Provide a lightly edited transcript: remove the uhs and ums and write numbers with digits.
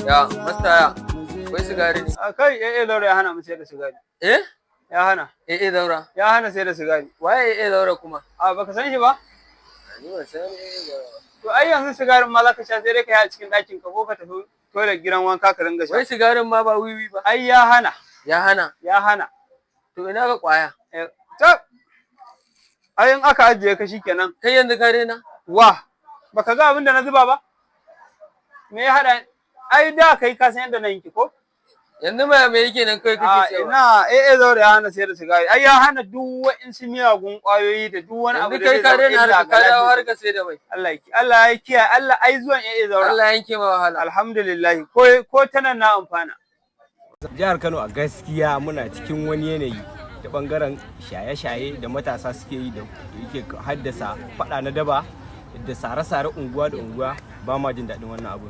Ya, masta akwai sigari ne? A kai Zaura ya hana mu sayar da sigari. Eh? Ya hana. Zaura. Ya hana sayar da sigari. Waye Zaura kuma? A baka san shi ba? Ni ban san Zaura. To ai yanzu sigarin ma zaka sha sai dai ka yi a cikin ɗakin ka ko ka tafi toilet gidan wanka ka ringa sha. Wai sigarin ma ba wiwi ba? Ai ya hana. Ya hana? Ya hana. To ina ga kwaya? Ai in aka ajiye ka shikenan. Kai yanzu ka daina? Baka ga abin da na zuba ba? Me ya hada? Ai da kai ka san yadda na yanki ko? Yanzu ma me yake nan kai kake cewa? Zaura ya hana sayar da sigari. Ai ya hana duk wa'insu miyagun kwayoyi da duk wani abu da kai ka daina har ka dawo har ka sai da mai. Allah ya kiyaye. Allah ai zuwan Zaura. Allah yanke ma wahala. Alhamdulillah. Ko ta nan na amfana. Jihar Kano a gaskiya muna cikin wani yanayi da bangaren shaye-shaye da matasa suke yi da yake haddasa faɗa na daba da sare-sare unguwa da unguwa ba ma jin daɗin wannan abu.